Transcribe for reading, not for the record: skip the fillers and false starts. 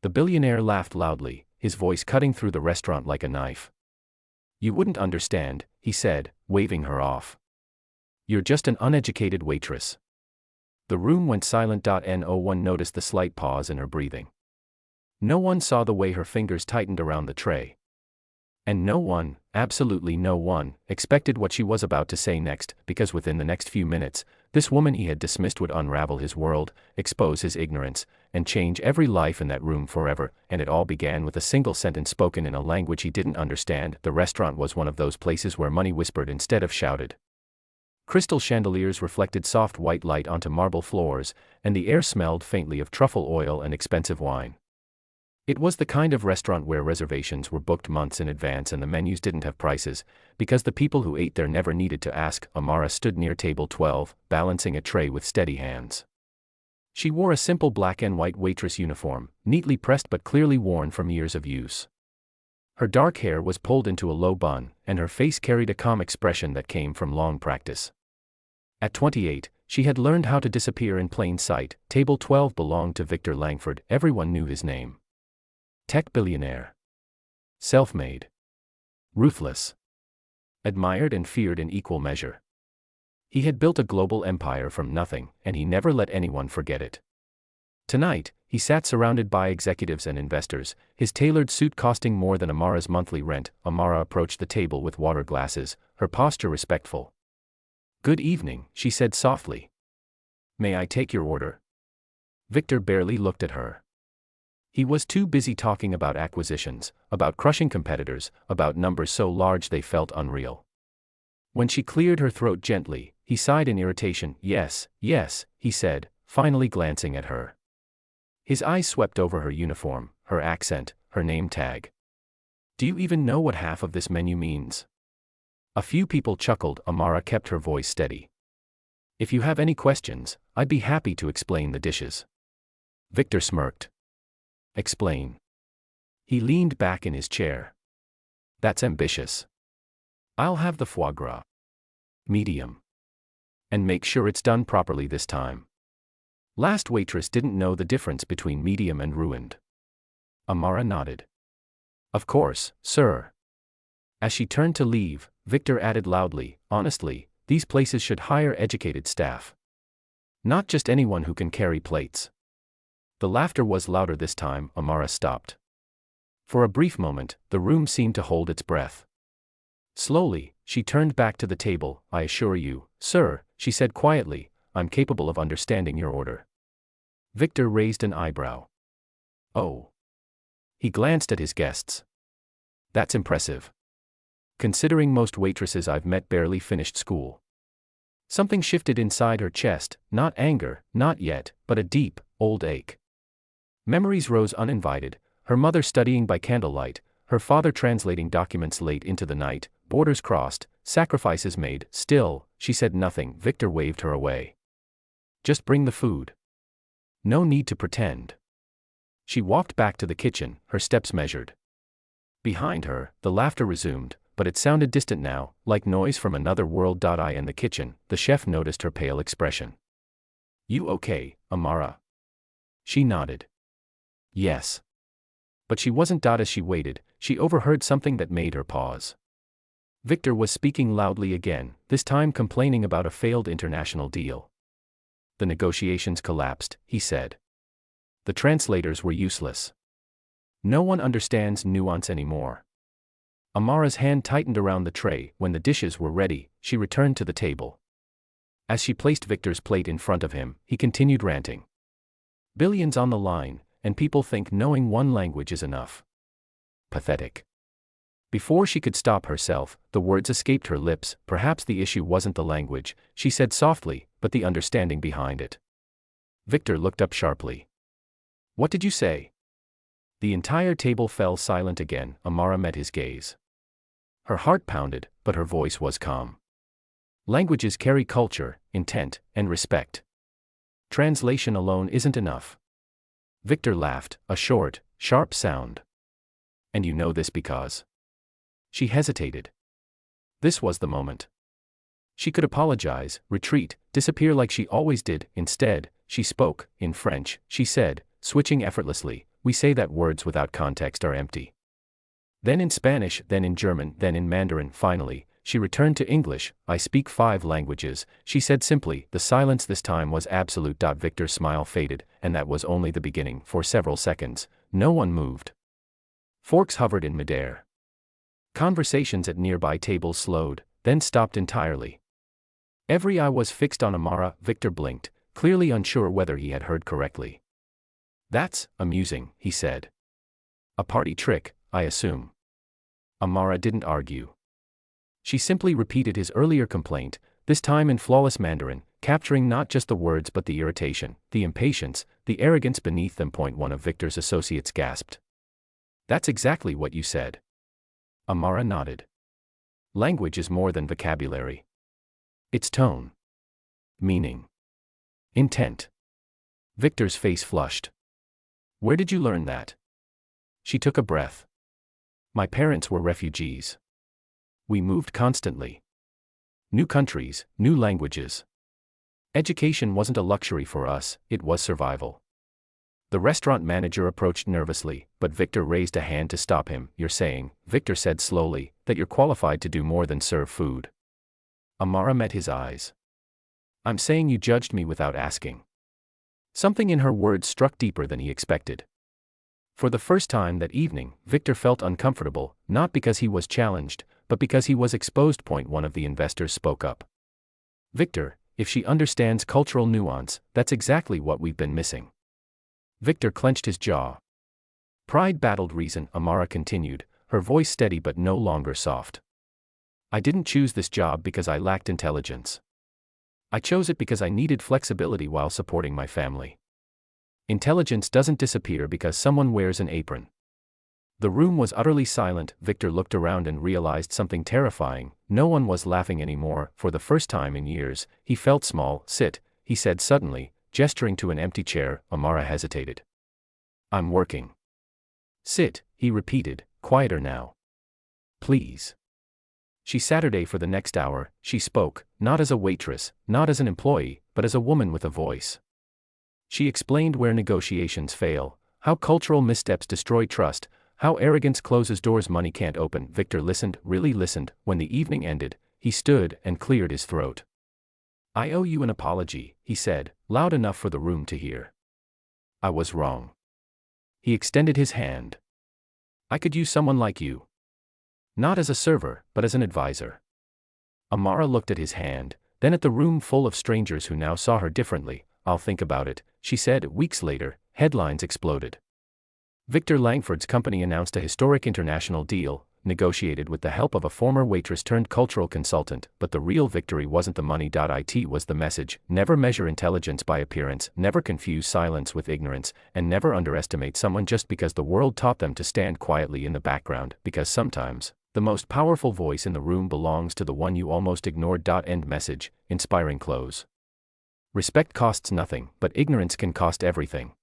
The billionaire laughed loudly, his voice cutting through the restaurant like a knife. "You wouldn't understand," he said, waving her off. "You're just an uneducated waitress." The room went silent. No one noticed the slight pause in her breathing. No one saw the way her fingers tightened around the tray. And no one, absolutely no one, expected what she was about to say next, because within the next few minutes, this woman he had dismissed would unravel his world, expose his ignorance, and change every life in that room forever. And it all began with a single sentence spoken in a language he didn't understand. The restaurant was one of those places where money whispered instead of shouted. Crystal chandeliers reflected soft white light onto marble floors, and the air smelled faintly of truffle oil and expensive wine. It was the kind of restaurant where reservations were booked months in advance and the menus didn't have prices, because the people who ate there never needed to ask. Amara stood near table 12, balancing a tray with steady hands. She wore a simple black and white waitress uniform, neatly pressed but clearly worn from years of use. Her dark hair was pulled into a low bun, and her face carried a calm expression that came from long practice. At 28, she had learned how to disappear in plain sight. Table 12 belonged to Victor Langford. Everyone knew his name. Tech billionaire. Self-made. Ruthless. Admired and feared in equal measure. He had built a global empire from nothing, and he never let anyone forget it. Tonight, he sat surrounded by executives and investors, his tailored suit costing more than Amara's monthly rent. Amara approached the table with water glasses, her posture respectful. "Good evening," she said softly. "May I take your order?" Victor barely looked at her. He was too busy talking about acquisitions, about crushing competitors, about numbers so large they felt unreal. When she cleared her throat gently, he sighed in irritation. "Yes, yes," he said, finally glancing at her. His eyes swept over her uniform, her accent, her name tag. "Do you even know what half of this menu means?" A few people chuckled. Amara kept her voice steady. "If you have any questions, I'd be happy to explain the dishes." Victor smirked. "Explain." He leaned back in his chair. "That's ambitious. I'll have the foie gras. Medium. And make sure it's done properly this time." Last waitress didn't know the difference between medium and ruined. Amara nodded. "Of course, sir." As she turned to leave, Victor added loudly, "Honestly, these places should hire educated staff. Not just anyone who can carry plates." The laughter was louder this time. Amara stopped. For a brief moment, the room seemed to hold its breath. Slowly, she turned back to the table. "I assure you, sir," she said quietly, "I'm capable of understanding your order." Victor raised an eyebrow. "Oh." He glanced at his guests. "That's impressive. Considering most waitresses I've met barely finished school." Something shifted inside her chest, not anger, not yet, but a deep, old ache. Memories rose uninvited, her mother studying by candlelight, her father translating documents late into the night, borders crossed, sacrifices made. Still, she said nothing. Victor waved her away. "Just bring the food. No need to pretend." She walked back to the kitchen, her steps measured. Behind her, the laughter resumed, but it sounded distant now, like noise from another world. In the kitchen, the chef noticed her pale expression. "You okay, Amara?" She nodded. "Yes." But she wasn't. As she waited, she overheard something that made her pause. Victor was speaking loudly again, this time complaining about a failed international deal. "The negotiations collapsed," he said. "The translators were useless. No one understands nuance anymore." Amara's hand tightened around the tray. When the dishes were ready, she returned to the table. As she placed Victor's plate in front of him, he continued ranting. "Billions on the line, and people think knowing one language is enough. Pathetic." Before she could stop herself, the words escaped her lips. "Perhaps the issue wasn't the language," she said softly, "but the understanding behind it." Victor looked up sharply. "What did you say?" The entire table fell silent again. Amara met his gaze. Her heart pounded, but her voice was calm. "Languages carry culture, intent, and respect. Translation alone isn't enough." Victor laughed, a short, sharp sound. "And you know this because?" She hesitated. This was the moment. She could apologize, retreat, disappear like she always did. Instead, she spoke, in French. She said, switching effortlessly, we say that words without context are empty. Then in Spanish, then in German, then in Mandarin. Finally, she returned to English. I speak 5 languages, she said simply. The silence this time was absolute. Victor's smile faded, and that was only the beginning. For several seconds, no one moved. Forks hovered in midair. Conversations at nearby tables slowed, then stopped entirely. Every eye was fixed on Amara. Victor blinked, clearly unsure whether he had heard correctly. "That's amusing," he said. "A party trick, I assume." Amara didn't argue. She simply repeated his earlier complaint, this time in flawless Mandarin, capturing not just the words but the irritation, the impatience, the arrogance beneath them. One of Victor's associates gasped. "That's exactly what you said." Amara nodded. Language is more than vocabulary. It's tone, meaning, intent. Victor's face flushed. "Where did you learn that?" She took a breath. "My parents were refugees. We moved constantly. New countries, new languages. Education wasn't a luxury for us, it was survival." The restaurant manager approached nervously, but Victor raised a hand to stop him. "You're saying," Victor said slowly, "that you're qualified to do more than serve food." Amara met his eyes. "I'm saying you judged me without asking." Something in her words struck deeper than he expected. For the first time that evening, Victor felt uncomfortable, not because he was challenged, but because he was exposed. One of the investors spoke up. "Victor, if she understands cultural nuance, that's exactly what we've been missing." Victor clenched his jaw. "Pride battled reason," Amara continued, her voice steady but no longer soft. "I didn't choose this job because I lacked intelligence. I chose it because I needed flexibility while supporting my family. Intelligence doesn't disappear because someone wears an apron." The room was utterly silent. Victor looked around and realized something terrifying. No one was laughing anymore. For the first time in years, he felt small. "Sit," he said suddenly, gesturing to an empty chair. Amara hesitated. "I'm working." "Sit," he repeated, quieter now. "Please." She Saturday for the next hour, she spoke, not as a waitress, not as an employee, but as a woman with a voice. She explained where negotiations fail, how cultural missteps destroy trust, how arrogance closes doors money can't open. Victor listened, really listened. When the evening ended, he stood and cleared his throat. "I owe you an apology," he said, loud enough for the room to hear. "I was wrong." He extended his hand. "I could use someone like you. Not as a server, but as an advisor." Amara looked at his hand, then at the room full of strangers who now saw her differently. "I'll think about it," she said. Weeks later, headlines exploded. Victor Langford's company announced a historic international deal, negotiated with the help of a former waitress turned cultural consultant, but the real victory wasn't the money. It was the message: never measure intelligence by appearance, never confuse silence with ignorance, and never underestimate someone just because the world taught them to stand quietly in the background, because sometimes, the most powerful voice in the room belongs to the one you almost ignored. End message, inspiring close. Respect costs nothing, but ignorance can cost everything.